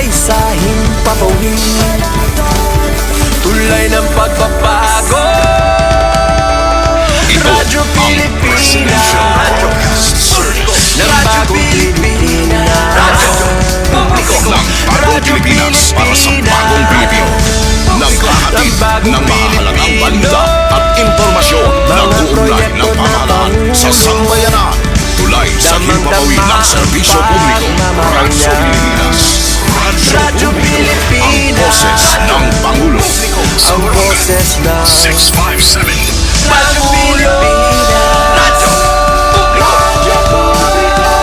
sa himpapawid, tulay ng pagbabago. Radyo Pilipinas, ng bagong Pilipinas. Radyo Pilipinas para sa bagong Pilipino. Naghahatid ng mahalagang balita at impormasyon na uugnay ng pamahalaan sa sambayanan. Tulay sa himpapawid ng serbisyo publiko. Radyo Pilipinas. Radyo Pilipinas. Ang boses ng Pangulo. Ang boses ng 657 Radyo Pilipinas. Radyo Pilipinas.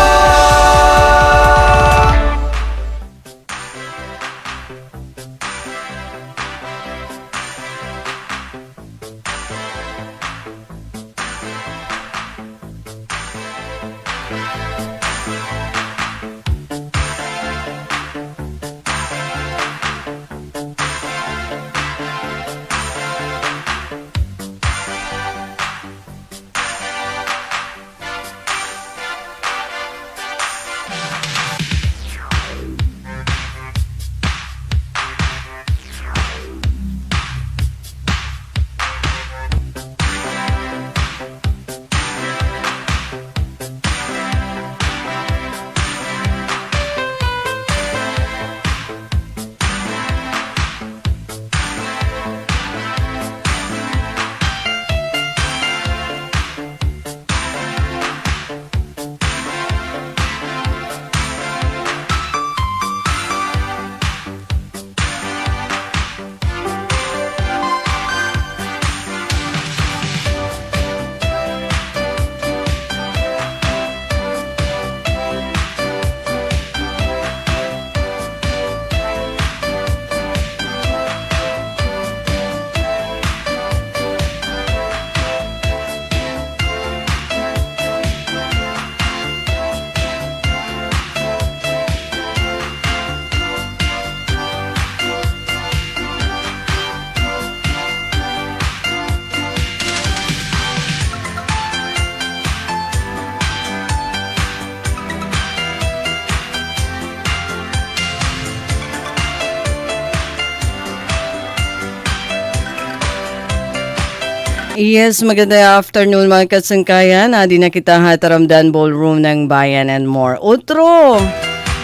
Yes, magandang afternoon mga kasangkayan. Adi na kita hataramdan ballroom ng Bayan and more. Utro,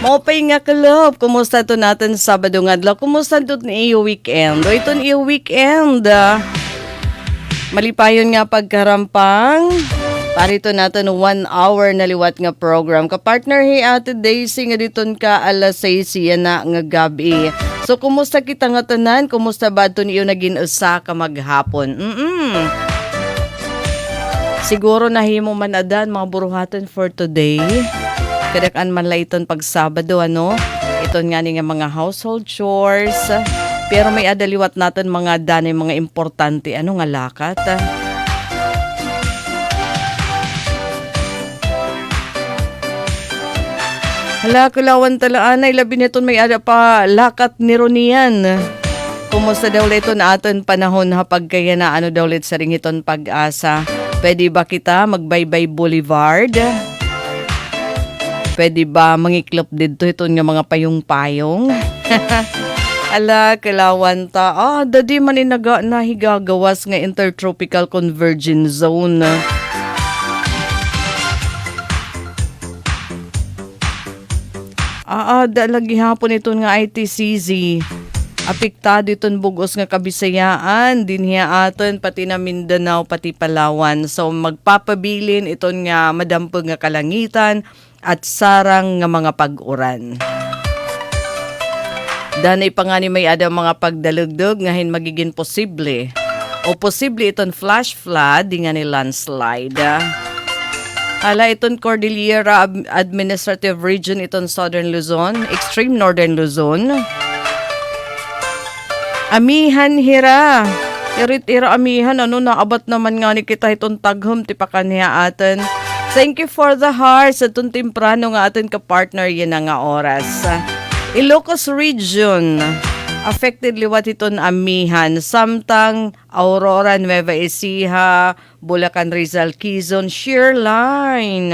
maupay nga kalab. Kumusta to natin Sabado nga adlaw? Kumusta to ni iyo weekend? O ito ni iyo weekend. Malipayon nga pagkarampang. Parito natin 1 hour na liwat nga program. Kapartner hi Ate Daisy nga diton ka alas 6 yan na nga gabi. So, kumusta kita nga tanan? Kumusta ba ito niyo naging usa ka maghapon? Siguro nahimo man adan mga buruhatan for today. Kadakan man la iton pag Sabado, ano? Iton nga ni nga mga household chores. Pero may adaliwat natin mga danay mga importante. Ano nga lakat? Hala, kulawan talaan ay labi nito may ada pa lakat ni Ronian. Kumusta daw ito na aton panahon hapag kaya na ano daw sa ringiton pag-asa? Pwede ba kita magbaybay Boulevard? Pwede ba mangiklop dito ito nga mga payong-payong? Ala, kalawan ta. Dadi man nahigagawas nga intertropical convergence zone. Lagi hapon ito nga ITCZ. Apektado itong bugos nga Kabisayaan, dinhiya aton, pati na Mindanao, pati Palawan. So magpapabilin itong nga madampog nga kalangitan at sarang nga mga pag-uran. Danay pa nga ni may ada mga pagdalugdog ngahin magiging posible. O posible itong flash flood, di nga ni landslide. Hala, itong Cordillera Administrative Region, itong Southern Luzon, Extreme Northern Luzon. Amihan hira. Irit-ira amihan, naabat naman nga ni kita itong taghum, tipakan niya atin. Thank you for the hearts, itong timprano nga atin ka-partner, yan nga oras. Ilocos Region, affected liwat iton amihan, samtang Aurora, Nueva Ecija, Bulacan, Rizal, Quezon, Shearline,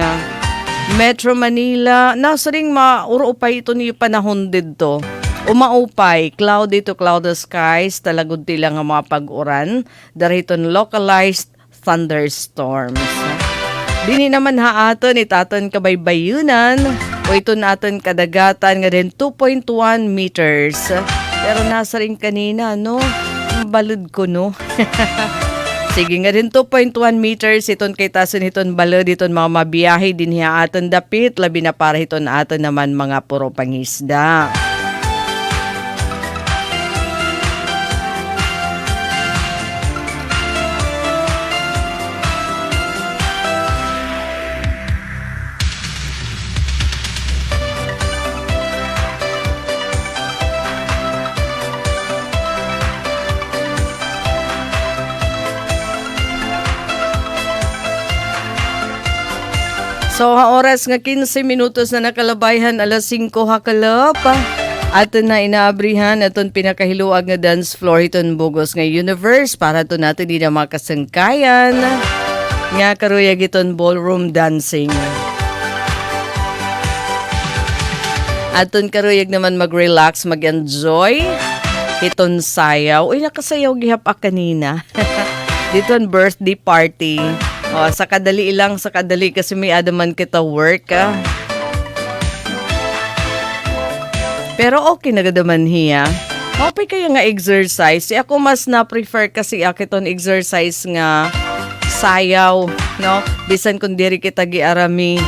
Metro Manila, nasa ring mauro pa ito ni panahon dito. Umaupay, cloudy to cloudless skies, talagod tila nga mga pag-uran, dariton localized thunderstorms. Dini naman haaton itaton kabaybayunan, o ito natin kadagatan nga din 2.1 meters. Pero nasa rin kanina, no? Balod ko, no? Sige nga din 2.1 meters iton kay tason iton balod iton mga mabiyahe din hiya aton dapit labi na para iton aton naman mga puro pangisda. So, oras nga 15 minutos na nakalabayhan, alas 5 hakalop. Aton na inaabrihan, aton pinakahiluag nga dance floor iton bugos nga universe para to natin di na makasangkayan. Nga karuyag iton ballroom dancing. Aton karuyag naman mag-relax, mag-enjoy. Iton sayaw. Uy, nakasayaw gihap kanina. Diton birthday party. O, sa kadali kasi may adaman kita work. Pero okay na gadaman hiya. Okay kaya nga exercise. Ako mas na-prefer kasi akiton exercise nga sayaw. No? Bisan kung diri kita giarami.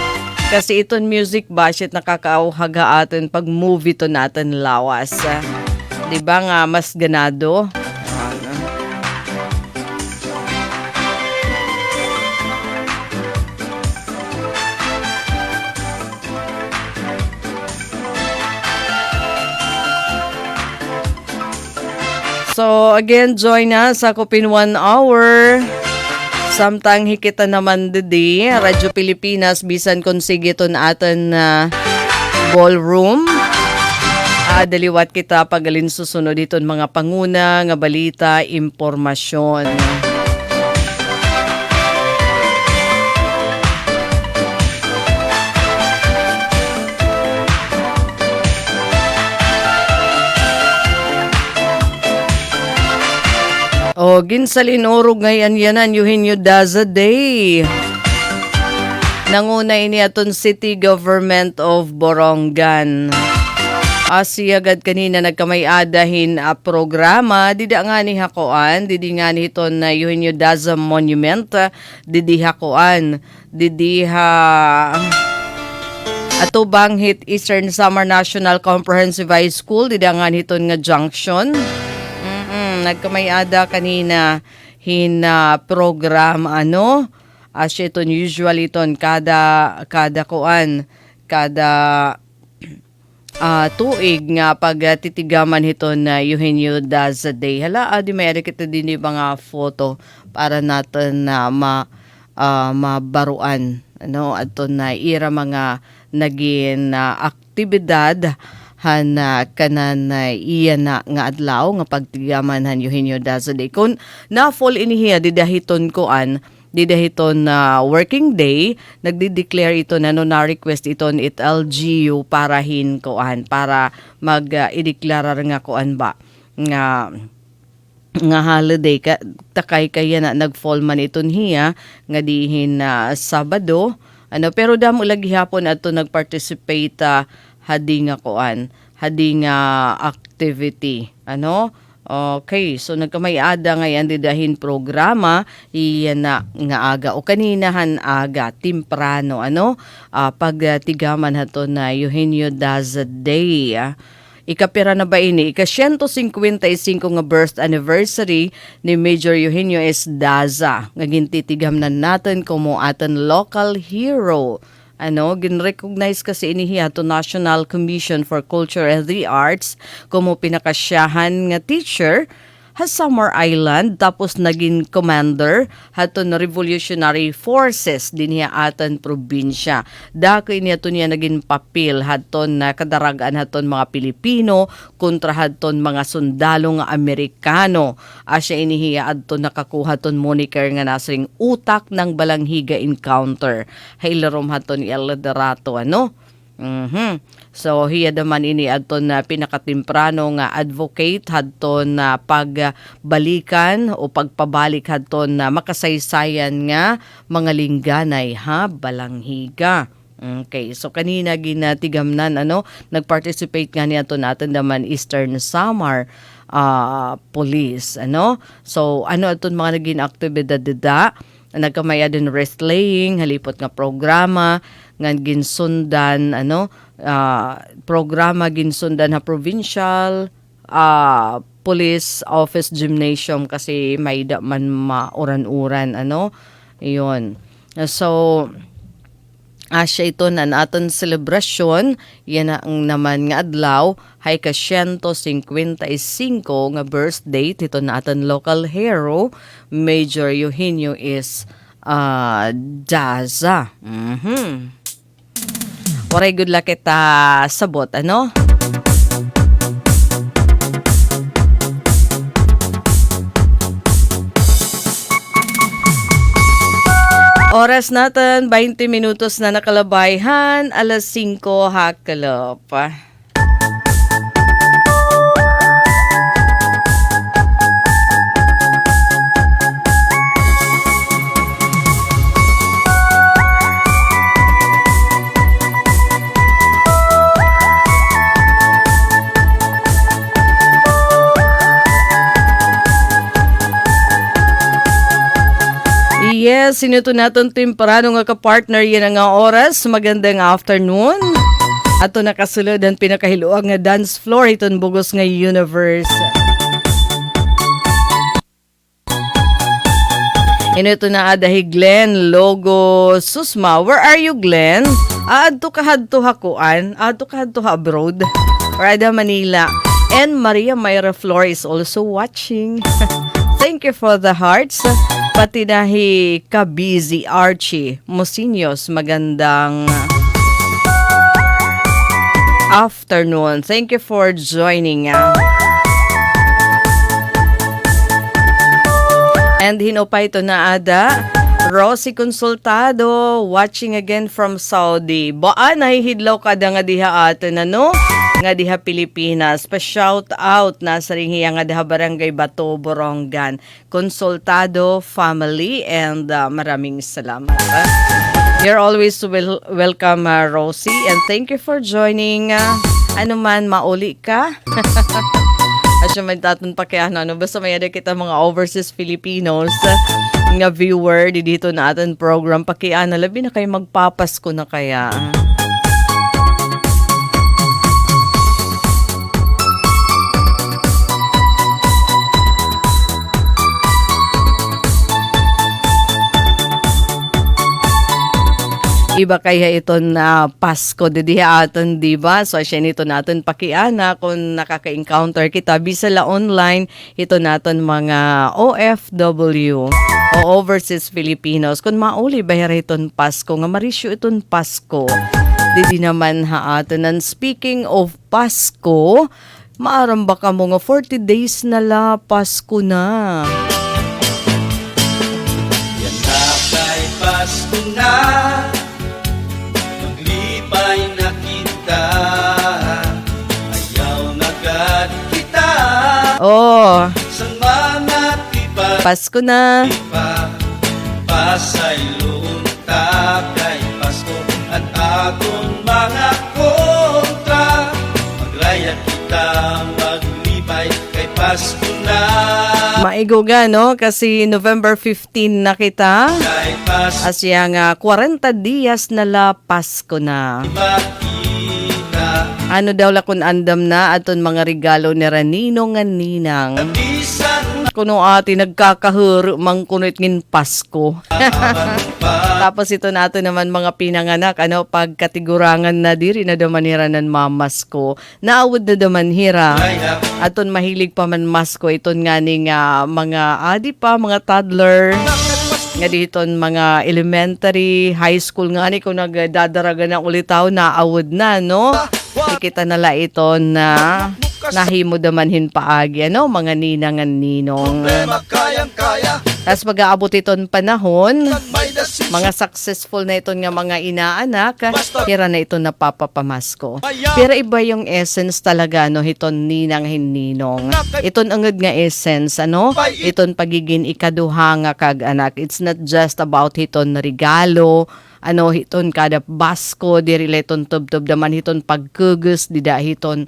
Kasi iton music basit nakakaawhaga atin pag movie to natin lawas. Diba nga mas ganado? So, again, join us sa Kupin 1 hour. Samtang hikita naman didi, Radyo Pilipinas, bisan konsigiton atin na ballroom. Daliwat kita pagalin susunod iton mga panguna, nga balita, impormasyon. O, ginsalin orog ngayon yanan, Eugenio Daza Day. Nanguna ini aton City Government of Borongan. Asiyagad kanina nagkamay-adahin a programa, dida nga ni hakoan, didi nga ni iton na Eugenio Daza Monument, didi hakoan, didi ha... Ato banghit Eastern Samar National Comprehensive High School, dida nga ni iton nga junction. Nagkamay-ada kanina hina program asya iton usually iton kada kuan kada tuig nga pag titigaman iton na Eugenio Daza Day. Hala di may kita din yung mga photo para natin na mabaruan ato na ira mga naging aktibidad hana kanan na iya na nga adlaw nga pagtigaman han Eugenio Daza Day. Kung na-fall inihiya didahiton koan, didahiton na working day, nagdi-declare ito na na-request iton it LGU para hin koan, para mag-i-deklarar nga koan ba nga holiday takay kaya na nag-fall man iton hiya nga dihin na Sabado. Pero damo lagi hapon ato nag-participate hadi nga activity. Okay, so nagkamay-ada ngayon didahin programa, iyan na nga aga o kaninahan aga, timprano, pagtigaman hato na Eugenio Daza Day. Ikapira na ba ini? Ika-155 nga birth anniversary ni Major Eugenio S. Daza. Ngagintitigam na natin como aton local hero. Ginrecognize kasi inihiya to National Commission for Culture and the Arts como pinakasyahan nga teacher ha Samar Island, tapos naging commander haton Revolutionary Forces dinhiya atan probinsya. Dako niya to niya naging papel haton na kadaragan haton mga Pilipino kontra haton mga sundalo nga Amerikano. Asya inihiya adto nakakuha ton moniker nga nasring utak ng Balanghiga Encounter. Haylarom haton El Liderato So hiya naman ini adton na pinakatemprano nga advocate hadton na pagbalikan o pagpabalik hadton na makasaysayan nga mga lingganay ha balanghiga. Okay, so kanina ginatigamnan nag-participate nga niya natin naman Eastern Samar Police So aton mga naging aktibidad dida nagkamaya din wrestling halipot nga programa nga ginsundan programa ginsundan ha provincial police office gymnasium kasi may da man mauran-uran iyon. So siya ito na aton celebration, yan ang naman nga adlaw, hay ka 155 nga birthday, ito na aton local hero, Major Eugenio is Daza. Waray good luck kita sabot, Oras natin, 20 minutos na nakalabayhan, alas 5 hakalop. Yes, sinuto natin temprano nga ka-partner yan nga oras. Magandang afternoon. Ato nakasulod ang pinakahiluang nga dance floor iton bugos nga universe. Ito na adahi Glenn Logo Susma. Where are you, Glenn? Adto ka hadto hakuan? Adto ka hadto ha abroad? Or ada Manila? And Maria Mayra Flor is also watching. Thank you for the hearts. Pati nahi ka-busy Archie Musinos, magandang afternoon. Thank you for joining. And hinopay ito na ada Rosie Consultado watching again from Saudi. Baan nahihidlaw ka da nga diha atin nga diha Pilipinas. Pa-shout out na sa ringhiya nga diha Barangay Bato, Borongan. Consultado family and maraming salamat. You're always welcome, Rosie, and thank you for joining. Ano man mauli ka? Asya man tatun pa kaya basta may ada kita mga overseas Filipinos nga viewer dito na atin program pakiana labi na kayo magpapasko na kaya. Iba kaya ito na Pasko didiha aton, diba? So, asya nito natin pakiana kung nakaka-encounter kita. Bisala online, ito natin mga OFW o overseas Filipinos. Kung mauli bayar iton Pasko, nga marisyo iton Pasko. Didi naman ha aton. And speaking of Pasko, maaram ba ka mo nga 40 days na la Pasko na. Yan na kay Pasko na, maglibay na kita, ayaw na agad kita. Oh, Sa mga tipa, Pasko na. pasayloon ta kay Pasko at aton mga kontra. Magraya kita, maglibay kay Pasko na. Maiguga, no? Kasi November 15 na kita. Kay Pasko Asya nga 40 dias na la Pasko na. makita, Ano daw la kun andam na aton mga regalo ni Ranino nga ninang. bisan Kuno ati nagkakahuro mang kunit ngin Pasko. Tapos ito nato naman mga pinanganak pagkatigurangan na diri na damaniranan mamasko. Naawod na damanhira. Aton mahilig pa man masko iton nga ning mga adi pa mga toddler. Nga diton mga elementary, high school nga ni kung nagdadaraga na ulitaw naawod na no. Ikita nala ito na nahimo damanhin paagi mga ninangan ninong. kayang kaya, Tapos mag-aabot iton panahon, may mga successful na ito nga mga inaanak, hira na ito napapapamasko. Pero iba yung essence talaga, no, hiton ninang hininong. Iton angad nga essence, ano, iton pagiging ikaduha nga kag anak. It's not just about hiton regalo, ano, hiton kada Basko, diri leton tub-tub daman hiton pagkugus, dida hiton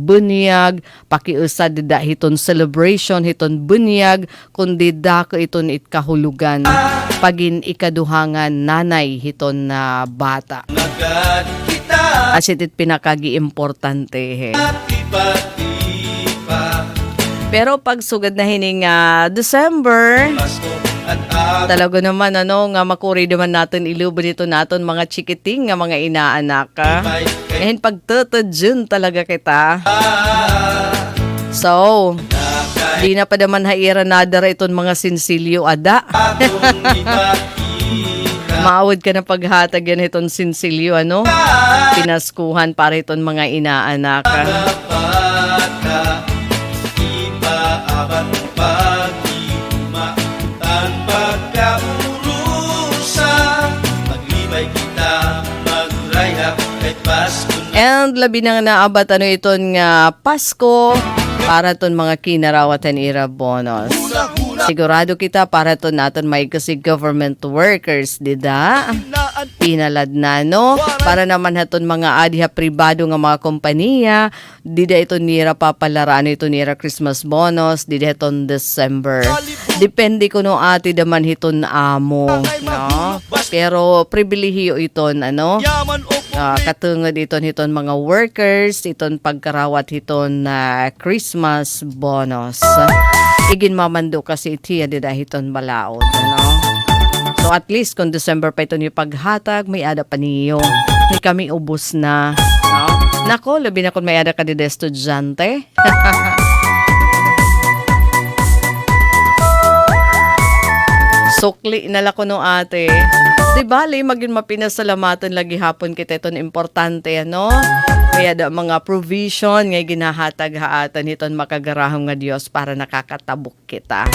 bunyag, pakiusad dida hiton celebration, hiton bunyag, kundi dako iton itkahulugan, pagin ikaduhangan nanay hiton na bata. Agad kita As it pinakagi-importante, he. at iba't iba. Pero pag sugad na hining December, Pasko at ako talaga naman, ano, nga makuri naman natin ilubo dito naton mga chikiting nga mga inaanak. may Ngayon pagtutudjun talaga kita. So, di na pa naman haira nadara iton mga sinsilyo ada. akong iba't iba. Maawad ka na paghatag yan iton sinsilyo, ano? Pinaskuhan para iton mga inaanak. Bata, ipaabat pag-iuma, ang pagkaurusa, maglibay kita, magrayap, kahit Pasko na. And labi na nga naabat ano iton nga Pasko para ton mga kinarawatan ira bonus. Sigurado kita para ton naton may kasi government workers, dida? Pinalad na, no? Para naman haton mga adiha pribado nga mga kompanya, dida ito nira papalaraan ito nira Christmas bonus, dida iton December. Depende ko no ati daman hiton amo, no? Pero pribilehiyo iton, ano? Katungod iton hiton mga workers, iton pagkarawat hiton na Christmas bonus. Igin mamando kasi itiya dida hiton balaod, ano? So at least kung December pa ito yung paghatag, may ada pa niyo. Ni kami ubos na. No? Nako, labi na kung may ada ka dida estudyante. Sukli na lako no ate. Di bali, maging mapinasalamatan lagi hapon kita ito importante, ano? Kaya da mga provision nga ginahatag haatan iton makagarahong nga Dios para nakakatabok kita.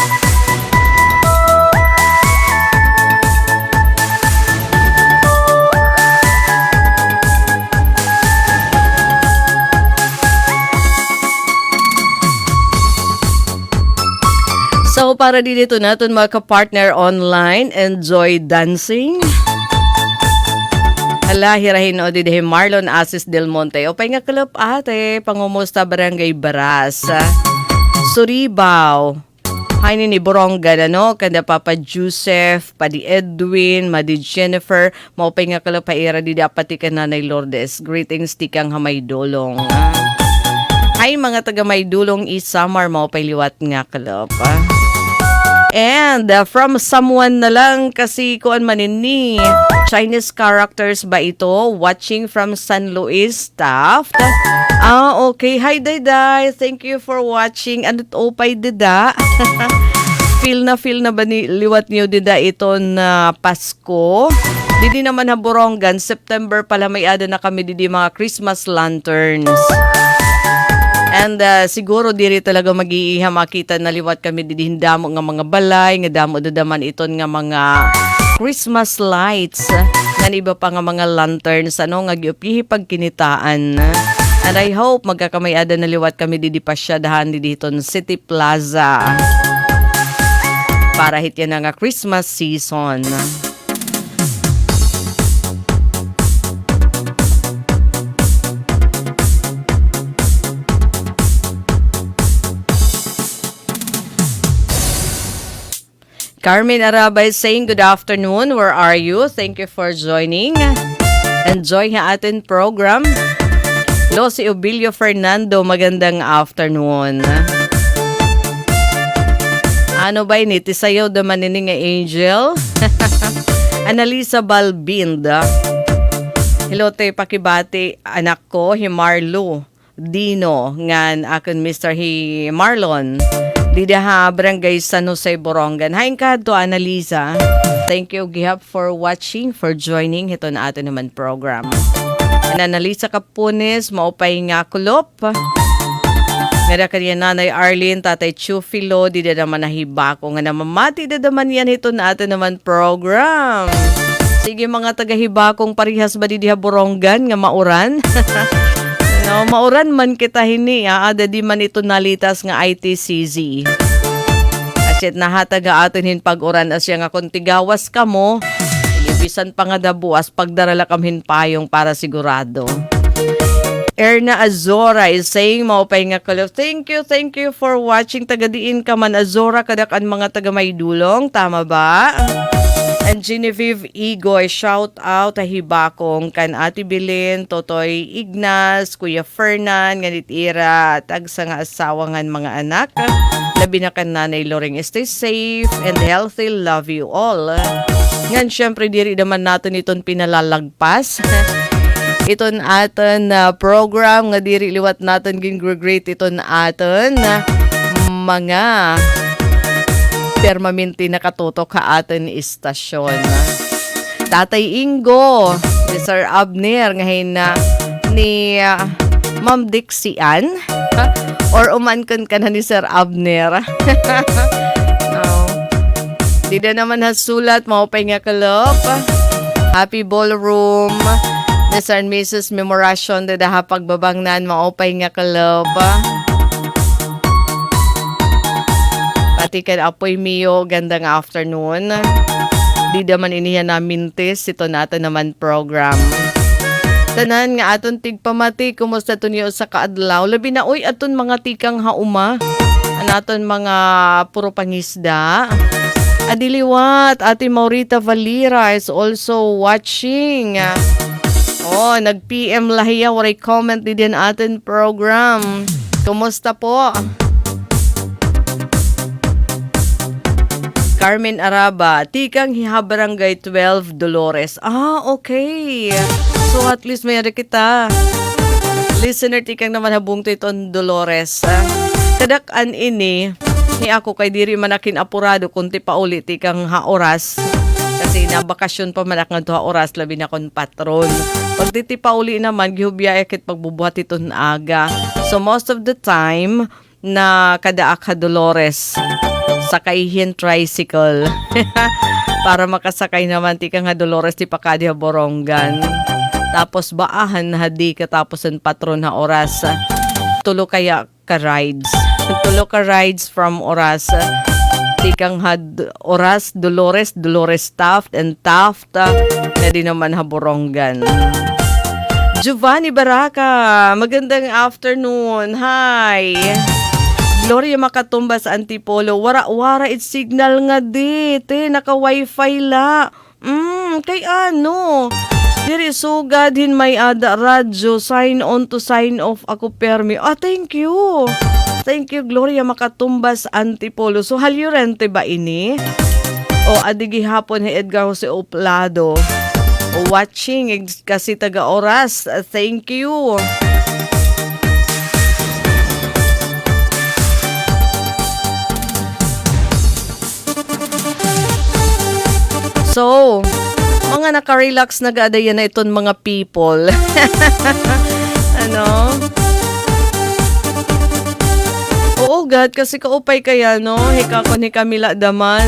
So, para dito natin mga ka-partner online, enjoy dancing. Hala, hirahin o didehe Marlon Asis Del Monte. O pay nga kalap ate, pangumusta Barangay Baras. Suribao. Hay ni Borongan, ano? Kanda Papa Joseph, Padi Edwin, Madi Jennifer. Maupay nga kalap paira di dapat ka Nanay Lourdes. Greetings tikang Hamay Dolong. Hay mga taga May Dulong Isamar, maupay liwat nga kalap. And from someone na lang kasi kuan manini Chinese characters ba ito? Watching from San Luis staff. Okay. Hi, Dayday. Thank you for watching. Ano to opay dida? feel na ba ni liwat niyo dida ito na Pasko? Didi naman ha Borongan. September pala may ada na kami didi mga Christmas lanterns. And siguro diri talaga mag-iiha makita na liwat kami didihindamo nga mga balay, nga damo dadaman iton nga mga Christmas lights, nga iba pa nga mga lanterns, ano nga giupihi pagkinitaan. And I hope magkakamayada na liwat kami didi pasyadahan diton City Plaza. Para hit yan nga Christmas season. Carmen Arabay saying good afternoon. Where are you? Thank you for joining. Enjoy nga atin program. Losi Obilio Fernando, magandang afternoon. Ano ba ini? Tisayaw daman nini nga Angel? Annalisa Balbinda. Hello te pakibati anak ko, Himarlo Dino, ngan akon Mr. Marlon. Dida ha, Barangay San Jose, Borongan. Hain ka to, Annalisa. Thank you, Gihap, for watching, for joining. Ito na ato naman program. Annalisa Kapunis, maupay nga kulop. Nga kanya Nanay Arlene, Tatay Chufilo, di da naman nahibako nga namamati da naman yan ito na ato naman program. Sige mga tagahibakong parihas ba di diha Borongan nga mauran? No, mauran man kita hini, ada di man ito nalitas nga ITCZ. Asit nahataga atin hin pag-uran asya nga kung tigawas ka mo, ibisan pa nga dabuas pagdarala kamhin payong para sigurado. Erna Azora is saying maupay nga kalo. Thank you for watching. Tagadiin ka man Azora kadakan mga taga Maydulong. Tama ba? And Genevieve Igoy, shout out hibakong kan Ate Bilin, Totoy Ignas, Kuya Fernan, nganit ira, tagsa nga asawangan mga anak. Labi na kan Nanay Loring, stay safe and healthy. Love you all. Ngan syempre diri naman natin iton pinalalagpas. Iton aton program nga diri liwat natin gin-great iton aton mga permanente nakatutok ka aton istasyon. Tatay Ingo, ni Sir Abner ngayon na ni Ma'am Dixie Ann or umankon ka na ni Sir Abner. No. Di na naman hasulat maupay nga kalop. Happy Ballroom. Mr. and Mrs. Memoration da daha pagbabangnan maupay nga kalab. Pati kan apoy Mio, gandang afternoon. Di daman iniya namin tis, ito natin naman program. Tanan nga aton tigpamati, kumusta to niyo sa kaadlaw? Labi na uy aton mga tikang hauma. Anaton mga puro pangisda. Adiliwat, Ate Maurita Valera is also watching. Oh, nag-PM lahiya, waray comment din atin program. Kumusta po? Carmen Araba, tikang Hiha Barangay 12, Dolores. Okay. So at least mayroon kita. Listener, tikang naman habungto iton Dolores. Kadakan ini, ni ako kay diri manakin apurado kunti pa ulit tikang haoras. Kasi na bakasyon pa manak nga duha oras labi na kon patron. Pagtitipa uli naman gihubya ekit pagbubuhat iton aga. So most of the time na kadaa ka Dolores sakayhin tricycle. Para makasakay naman ti ka nga Dolores ti Pakadi Borongan. Tapos baahan hadi katapos ang patron na oras. Tulo kaya ka rides. Tulo ka rides from oras. Tikang had oras, Dolores Taft, and Taft na din naman Haborongan. Giovanni Baraka, magandang afternoon. Hi. Gloria Makatumba sa Antipolo. Wara-wara it signal nga dito. Naka-wifi la. Kay ano? Diri sugad hin may ada radyo. Sign on to sign off ako permi. Thank you. Thank you, Gloria Makatumbas Antipolo. So, halyurente ba ini? O, adigi hapon ni Edgar Jose Oplado. O, watching, kasi taga-oras. Thank you. So, mga naka-relax nag-aadayan na iton mga people. Ano? Oo, God, kasi kaupay kaya, no? Hika ko ni Camila Daman.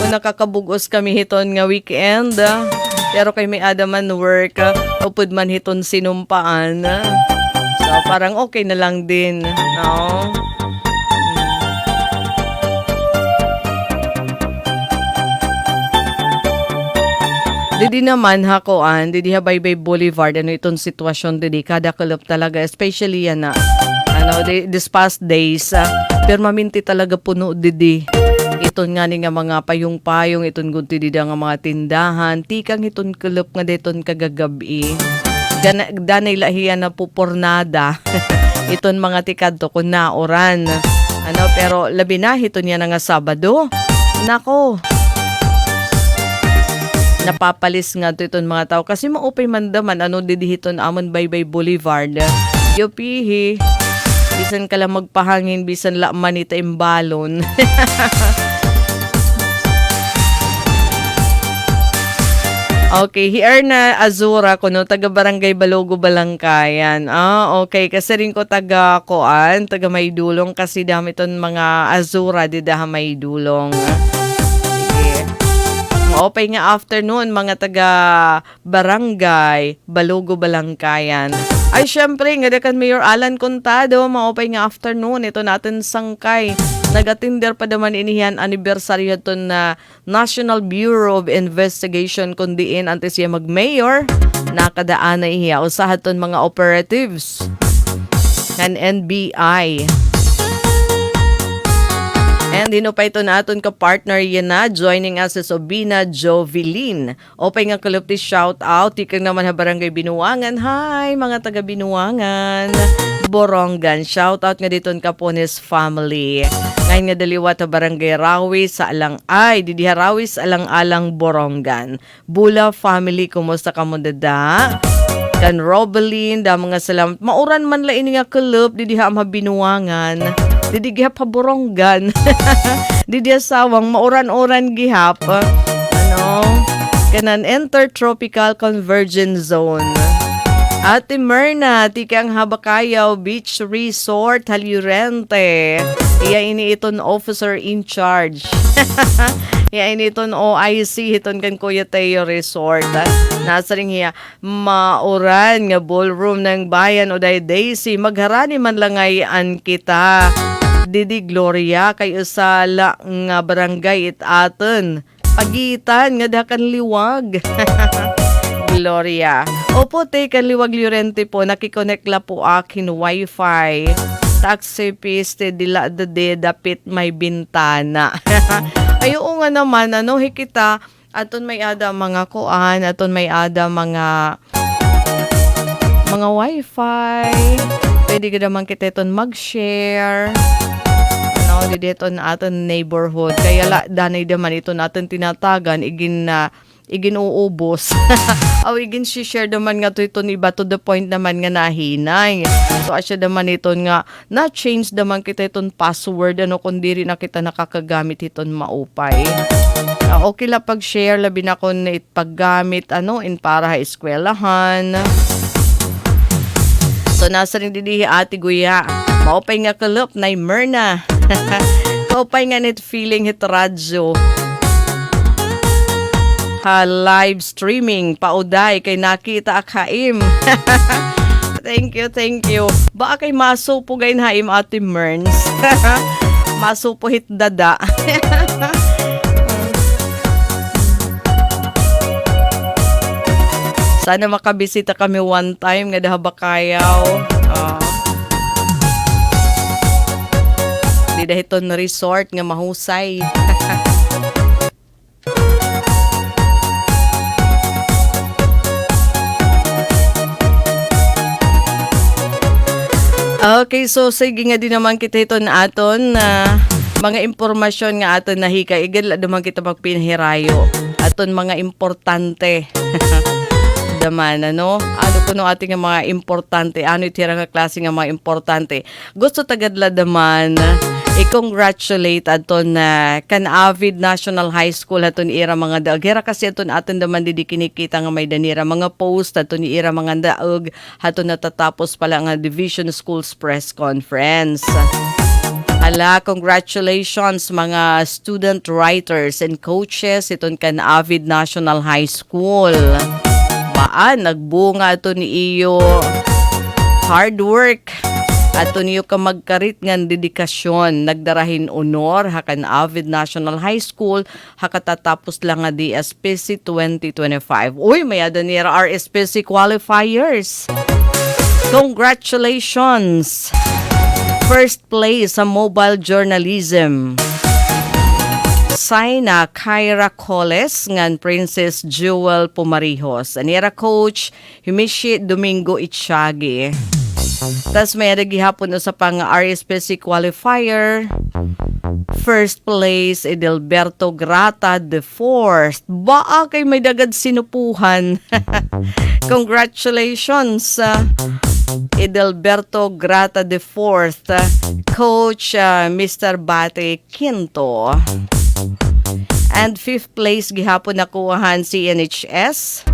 Kung nakakabugos kami hiton nga weekend. Pero kay may adaman work. Upod man hiton sinumpaan. So, parang okay na lang din, no? Didi naman hakoan, didi ha Baybay Boulevard, ano itong sitwasyon didi, kada kalop talaga, especially yan na, this past days, permanente talaga puno didi. Iton nga ni nga mga payong-payong, iton gunti didi nga mga tindahan, tikang iton kalop nga deton kagagabi. Danay lahiyan na pupornada, iton mga tikadto kung naoran. Pero labi na, iton yan nga Sabado. Nako, napapalis nga to iton mga tao kasi maupay mandaman didihiton amon Baybay Boulevard yopihi bisan ka lang magpahangin bisan la manita imbalon. Okay, here na Azura kuno taga Barangay Balogo Balangkayan. Okay kasi rin ko taga Koan, taga Maydulong kasi dami ton mga Azura di daha Maydulong. Sige. Maopay nga afternoon mga taga Barangay Balogo Balangkayan. Ay syempre nga dakan Mayor Alan Contado, maopay nga afternoon ito natin sangkay. Nagatinder pa naman inihan anibersaryo to na National Bureau of Investigation kundiin antes siya mag-mayor. Nakadaan na ihiya usahaton mga operatives ng NBI. And dino pa ito naton ka-partner yan na, joining us is Obina Jovelin. Opay nga kalupti shout out, tikang naman ha Barangay Binuangan. Hi mga taga Binuangan. Borongan, shout out nga dito ka Pones family. Ngayon nga daliwat ha Barangay Rawi sa didiha Rawi sa alang-alang Borongan. Bula family, kumusta ka mo dada? Kan Robelin, da mga salamat. Mauran man la ini nga kalup, didiha ama Binuangan. Didi gihap ha Borongan. Didi asawang mauran-uran gihap. Kanan Intertropical Convergence Zone. Ate Myrna, tikang Habakayaw Beach Resort, Halurente. Iya ini iton officer in charge. Iya ini iton OIC, hiton kan Kuya Teo Resort. Nasa ring hiya, mauran nga ballroom ng bayan o Daisy. Magharani man langayan kita. Didi Gloria kay usala nga barangay itaten. Pagitan nga dakan liwag. Gloria. Opo te kan liwag Llorente po nakikonek la po akin wifi. Taxi piste dila de dapit may bintana. Ayo nga naman hikita aton may ada mga kuan, aton may ada mga wifi. Pwede ka naman kita iton mag-share. Dito na aton neighborhood. Kaya danay naman ito natin tinatagan, igin uubos. Aw igin share naman nga to ito iba to the point naman nga nahinay. So asya naman ito nga na-change naman kita itong password kundi rin na kita nakakagamit itong maupay. Okay la pag-share labi na kung paggamit in para eskwelahan. So nasa rin didihi ati Guya. Maupay nga kalup na Myrna. Maupay nga net feeling hit radyo. Live streaming pauday kay nakita akaim. Thank you. Baka kay masupo gayin haim ati Merns. Masupo hit dada. Sana makabisita kami one time nga Habakayaw. Di dahiton resort nga mahusay. Okay, so sige nga din naman kita ito na aton mga impormasyon nga aton nahika. Igala naman kita magpinahirayo. Aton mga importante. Daman, ano kuno ating mga importante, itira nga klase nga mga importante. Gusto tagadla daman, i-congratulate aton na kan Avid National High School aton ira mga daog. Hira kasi aton naman didi kinikita nga may danira mga post aton ira mga daog aton natatapos pala nga Division Schools Press Conference. Congratulations mga student writers and coaches iton kan Avid National High School. Nagbunga ito ni iyo hard work ato niyo ka magkarit ngan dedikasyon nagdarahin honor hakan Avid National High School hakatatapos lang nga di SPC 2025. Uy, may adanira RSPC qualifiers. Congratulations! First place sa mobile journalism. Saina Kyra Coles ngan Princess Jewel Pumarijos. Anira coach Himishi Domingo Itchagi. Tas may gihapon sa pang RSPC qualifier. First place Edelberto Grata the fourth. Baa kay may dagad sinupuhan. Congratulations Edelberto Grata the fourth. Coach Mr. Bate Quinto. And 5th place gihapon nakuhaan si NHS.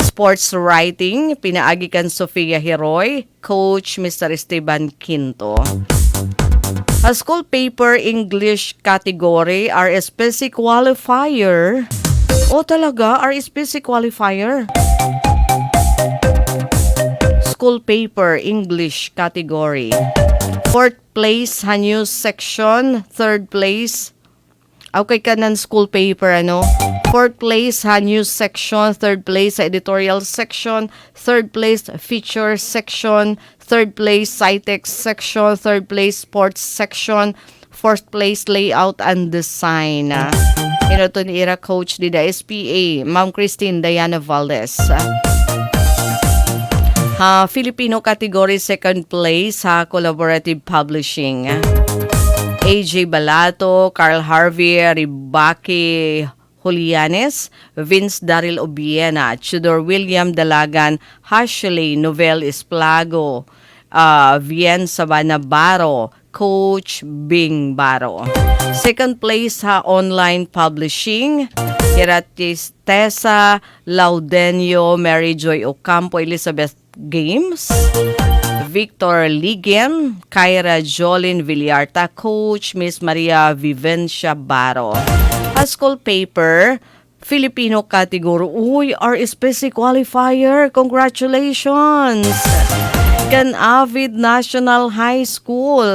Sports Writing, pinaagi kan Sofia Heroy, Coach Mr. Esteban Quinto. A school paper English category, RSPC qualifier. O talaga, RSPC qualifier. School paper English category. 4th place, News section. 3rd place, okay ka ng school paper, ano? 4th place, news section. 3rd place, editorial section. 3rd place, feature section. 3rd place, Citex section. 3rd place, sports section. 4th place, layout and design. Ito ni Ira Coach di da SPA, Ma'am Christine Diana Valdez. Filipino category, 2nd place, collaborative publishing. AJ Balato, Carl Harvey, Ribaki Julianes, Vince Daryl Obiena, Tudor William Dalagan, Hashley Novel Esplago, Vien Sabana Baro, Coach Bing Baro. 2nd place, online publishing, Kiratis Tessa Laudenio, Mary Joy Ocampo, Elizabeth Games, Victor Ligen, Kyra Jolin Villarta, Coach Miss Maria Vivencia Baro. A school paper, Filipino category. Uy, RSPC qualifier. Congratulations! Can Avid National High School.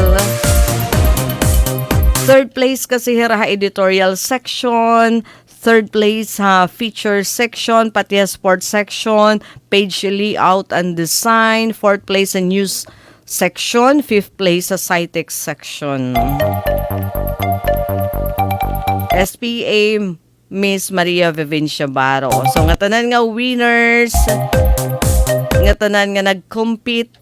3rd place kasi hira editorial section. 3rd place, feature section, pati sports section, page layout and design. 4th place, news section. 5th place, Citex section. SPA, Miss Maria Vivencia Baro. So, nga tanan nga winners, nga tanan nga nag-compete,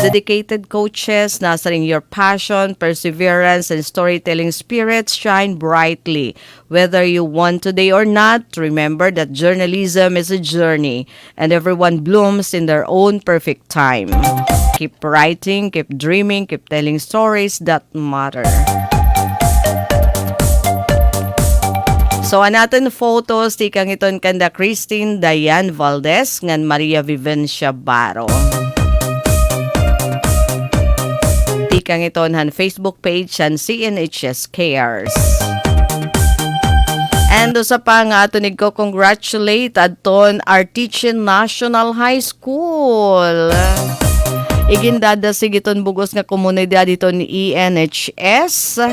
dedicated coaches, nasa ring your passion, perseverance, and storytelling spirits shine brightly. Whether you won today or not, remember that journalism is a journey, and everyone blooms in their own perfect time. Keep writing, keep dreaming, keep telling stories that matter. So, natin photos, tikang iton kanda Christine Diane Valdez, ngan Maria Vivencia Baro. Tikang iton han Facebook page han CNHS Cares. And sa pa nga atunig ko congratulate adton Arteachen National High School. Igindada sigiton bugos nga komunidad dito ni ENHS.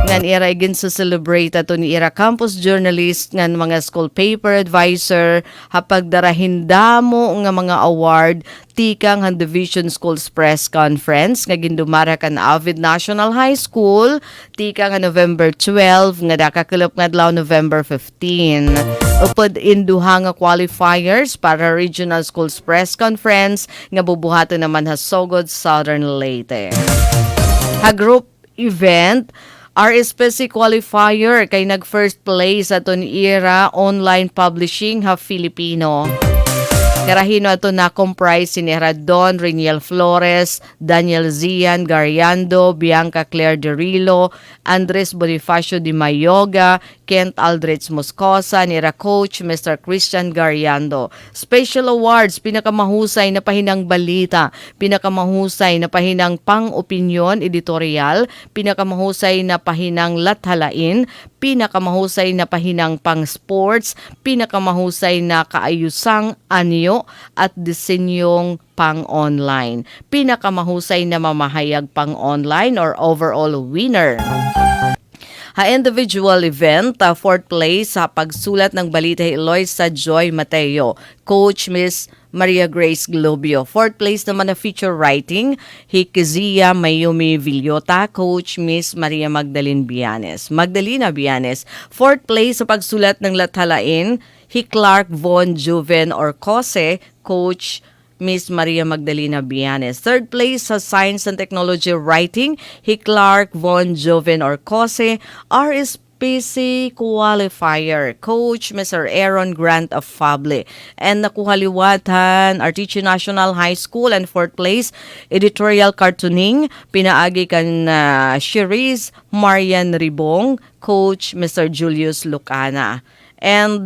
Ngan ira igin sa celebrate ato ni ira campus journalist ngan mga school paper advisor hapag darahin damo nga mga award tikang han Division Schools Press Conference nga gindumara kan Avid National High School tikang nga November 12 nga dakakelop nga adlaw November 15. Upod induha nga qualifiers para Regional Schools Press Conference nga bubuhaton naman ha Sogod, Southern Leyte. Ha group event RSPC qualifier kay nag-first place aton ira online publishing ha Filipino. Karahino ato na comprise si Don Reniel Flores, Daniel Zian Gariando, Bianca Claire Derilo, Andres Bonifacio Di Mayoga, Kent Aldrich Moscosa, nira Coach Mr. Christian Gariando. Special awards, pinakamahusay na pahinang balita, pinakamahusay na pahinang pang-opinyon editorial, pinakamahusay na pahinang lathalain, pinakamahusay na pahinang pang-sports, pinakamahusay na kaayusang anyo at disenyong pang-online. Pinakamahusay na mamahayag pang-online or overall winner. Ha individual event, 4th place sa pagsulat ng balita Eloisa Joy Mateo, Coach Miss Maria Grace Globio. 4th place naman na feature writing, Hikizia Mayumi Villota, Coach Miss Maria Magdalena Bianes. 4th place sa pagsulat ng lathalain, Clark Von Juven Orcose, Coach Miss Maria Magdalena Bianes. 3rd place sa Science and Technology Writing, Clark Von Joven Orcose, RSP SPC qualifier, Coach Mr. Aaron Grant of Fable. And nakuha liwatan, Arteche National High School, and fourth place, editorial cartooning, pinaagi kan Cherise Marian Ribong, Coach Mr. Julius Lucana. And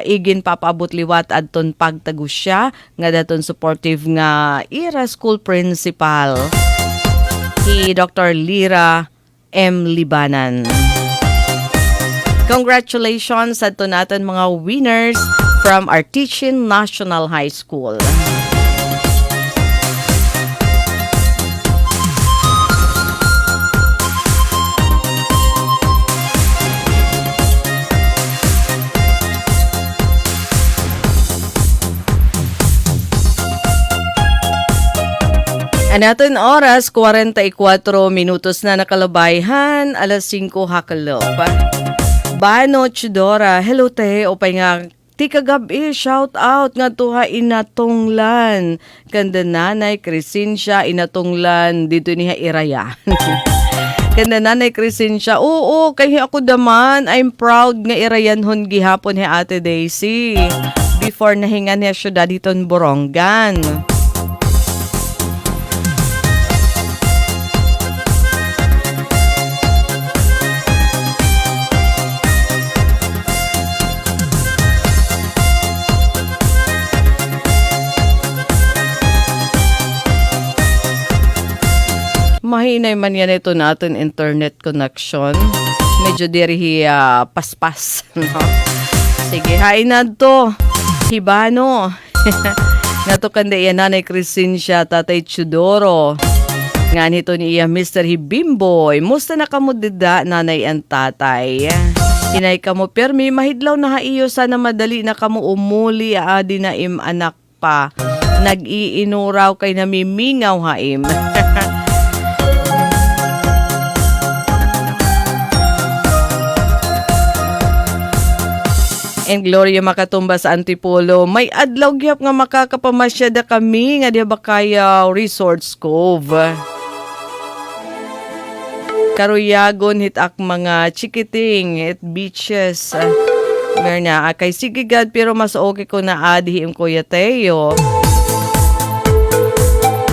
igin papaabot liwat adton pagtagusya nga daton supportive nga ira school principal si Dr. Lira M. Libanan. Congratulations adto naton mga winners from Arteche National High School. Anaton oras, 44 minutos na nakalabayhan, alas 5 hakalop. Bano Chidora, hello te, opay nga, ti kagabi, shout out nga tuha inatonglan. Kanda nanay, Crescencia, inatonglan, dito niya iraya. Kanda nanay, Crescencia, oo, kay ako daman, I'm proud nga irayan hon gihapon he Ate Daisy. Before nahingan niya syudad diton Borongan. Mahinay man yan ito natin internet connection. Medyo diri paspas. No? Sige, hain na to. Hibano. Nato kanda iya nanay Crescencia, tatay Chudoro. Nga nito ni iya Mr. Hibimboy. Musta na kamo dida, nanay ang tatay? Inay kamo permi, mahidlaw na haiyo, sana madali na kamo umuli, adi na im anak pa. Nag-iinuraw kay namimingaw haim. And Gloria makatumba sa Antipolo. May adlaw gyap nga makakapamasyada kami nga di ba kaya Resorts Cove. Karuyagon hitak mga chikiting at beaches. Merna kay sige God pero mas okay ko na adihim Kuya Teo.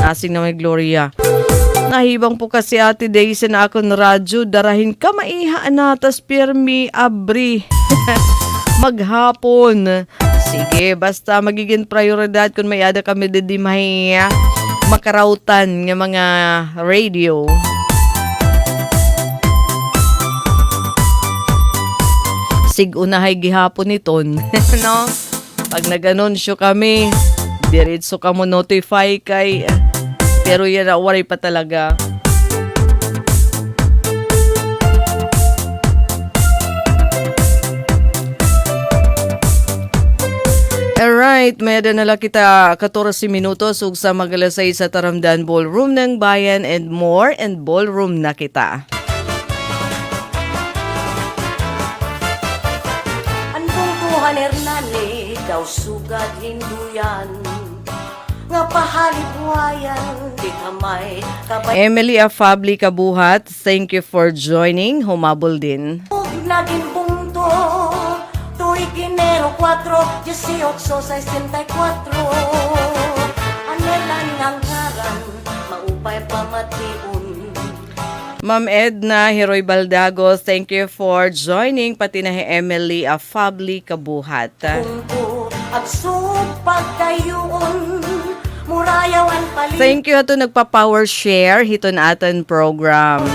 Nasing na may Gloria. Nahibang po kasi Ate Daisy na ako na radyo. Darahin ka maihaan na tas pirmi abri. Maghapon. Sige, basta magiging prioridad kung may ada kami di may makarautan ng mga radio. Sig-unahay gihapon iton. No? Pag nag-anunsyo kami, diretso ka mo notify kay pero yan na waray pa talaga. Alright, may na kita 14 minutos ug sa magalasay sa Taramdan Ballroom ng Bayan and more and ballroom na kita. Andong Tuhan Hernani, daw sugad hinduyan, nga pahalibuhayan, di kamay, kabay. Emily Afabli Kabuhat, thank you for joining. Humabol din. Naging punto, tuig Enero 4, 1864. Anelan ngang ngaran, maupay pamatiun. Ma'am Edna Heroy Baldago, thank you for joining. Pati na Emily Afabli Kabuhat. Punto, agsupag kayuon, murayawan palit. Thank you ato nagpa-power share hito natin program.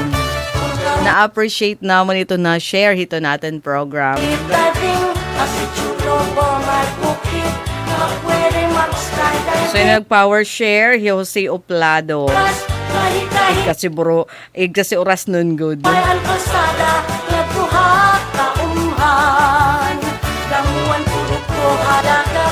Na-appreciate naman ito na share hito natin program. Dating, kasi chulo po magbukit, na pwede mag-skydive. So yung nag-power share, Jose Oplado. Kahit Kasi oras nun good. bayan pasada, nagbuhat kaumhan. Damuan pulok ko halaga,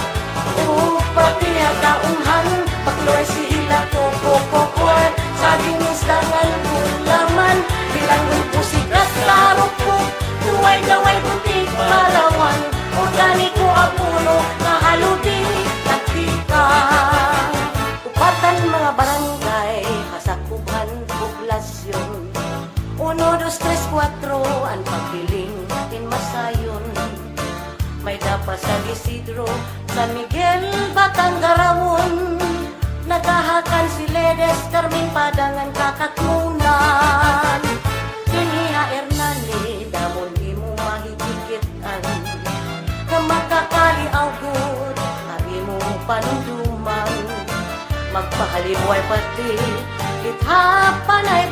upati hagaumhan. Pagloy sila ko kokokor, sa dinis dangan kulaman. Bilang po sikat klaro ko, tuway-gaway putik malawan. Organiko ang puno, mahaludi, nagtika. Upatan mga barangay, kasakuban, poblasyon. 1, 2, 3, 4, ang pagpiling Isidro, San Miguel, Batanggarawon. Nagahakan si Ledes, Carmen, Padangan, Kakatmunan. Dunia Hernani, damon di mo mahigikitan. Na makakali awgot, abi mo panunduman. Magpahalibway pati, ithapan ay